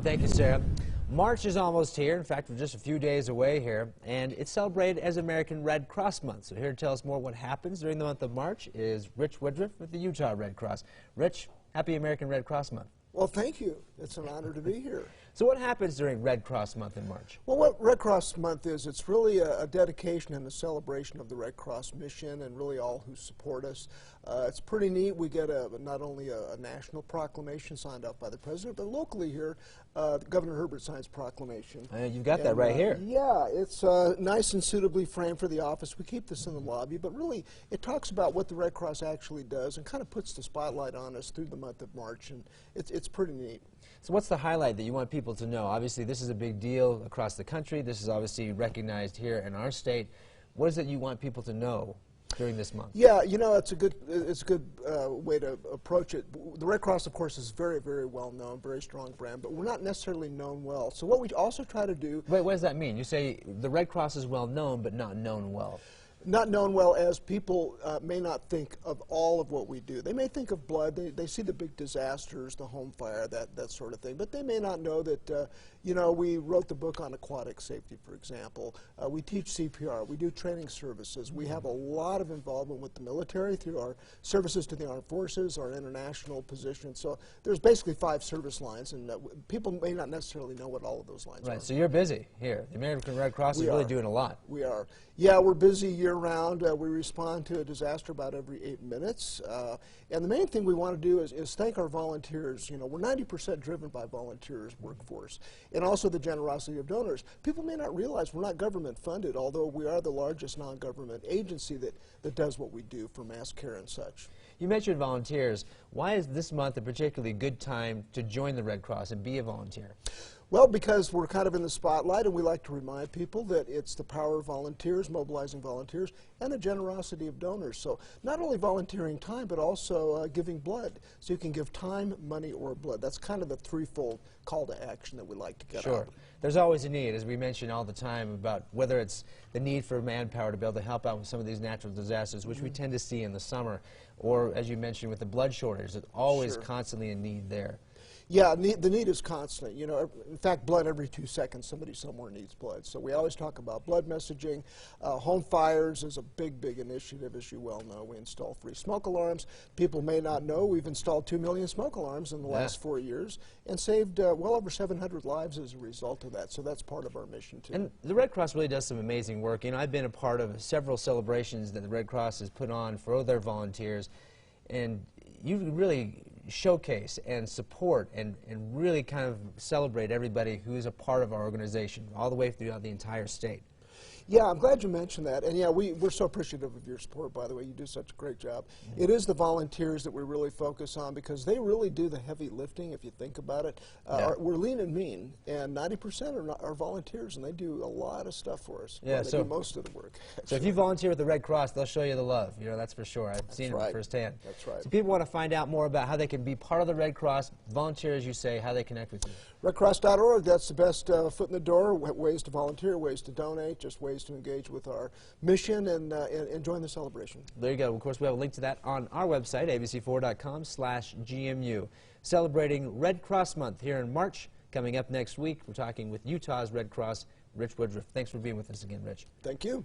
Thank you, Sarah. March is almost here. In fact, we're just a few days away here, and it's celebrated as American Red Cross Month. So here to tell us more what happens during the month of March is Rich Woodruff with the Utah Red Cross. Rich, happy American Red Cross Month. Well, thank you. It's an honor to be here. So what happens during Red Cross Month in March? Well, what Red Cross Month is, it's really a dedication and a celebration of the Red Cross mission and really all who support us. It's pretty neat. We get not only a national proclamation signed off by the president, but locally here, Governor Herbert signs proclamation. You've got that right here. Yeah, it's nice and suitably framed for the office. We keep this in the lobby, but really it talks about what the Red Cross actually does and kind of puts the spotlight on us through the month of March, and it's pretty neat. So what's the highlight that you want people to know? Obviously, this is a big deal across the country. This is obviously recognized here in our state. What is it you want people to know during this month? Yeah, you know, it's a good way to approach it. The Red Cross, of course, is very, very well known, very strong brand, but we're not necessarily known well. So what we also try to do... Wait, what does that mean? You say the Red Cross is well known, but not known well. Not known well as people may not think of all of what we do. They may think of blood. They see the big disasters, the home fire, that sort of thing. But they may not know that, you know, we wrote the book on aquatic safety, for example. We teach CPR. We do training services. We have a lot of involvement with the military through our services to the armed forces, our international positions. So there's basically 5 service lines, and people may not necessarily know what all of those lines are. Right, so you're busy here. The American Red Cross is really doing a lot. We are. Yeah, we're busy year-round. We respond to a disaster about every 8 minutes. And the main thing we want to do is thank our volunteers. You know, we're 90% driven by volunteers workforce, and also the generosity of donors. People may not realize we're not government funded, although we are the largest non-government agency that does what we do for mass care and such. You mentioned volunteers. Why is this month a particularly good time to join the Red Cross and be a volunteer? Well, because we're kind of in the spotlight, and we like to remind people that it's the power of volunteers, mobilizing volunteers, and the generosity of donors. So not only volunteering time, but also giving blood. So you can give time, money, or blood. That's kind of the threefold call to action that we like to get out. Sure. There's always a need, as we mention all the time, about whether it's the need for manpower to be able to help out with some of these natural disasters, which we tend to see in the summer, or, as you mentioned, with the blood shortage. There's always constantly a need there. Yeah, the need is constant. You know, in fact, blood every 2 seconds, somebody somewhere needs blood. So we always talk about blood messaging. Home fires is a big, big initiative, as you well know. We install free smoke alarms. People may not know we've installed 2 million smoke alarms in the last 4 years and saved well over 700 lives as a result of that. So that's part of our mission, too. And the Red Cross really does some amazing work. You know, I've been a part of several celebrations that the Red Cross has put on for their volunteers, and you really showcase and support and really kind of celebrate everybody who's a part of our organization all the way throughout the entire state. Yeah, I'm glad you mentioned that. And yeah, we're so appreciative of your support, by the way. You do such a great job. It is the volunteers that we really focus on because they really do the heavy lifting, if you think about it. We're lean and mean, and 90% are volunteers, and they do a lot of stuff for us. Yeah, they do most of the work. So if you volunteer with the Red Cross, they'll show you the love. You know, that's for sure. I've seen it firsthand. That's right. So people want to find out more about how they can be part of the Red Cross, volunteer, as you say, how they connect with you. RedCross.org, that's the best foot in the door, ways to volunteer, ways to donate, just ways to engage with our mission and join the celebration. There you go. Of course, we have a link to that on our website, abc4.com/GMU. Celebrating Red Cross Month here in March. Coming up next week, we're talking with Utah's Red Cross, Rich Woodruff. Thanks for being with us again, Rich. Thank you.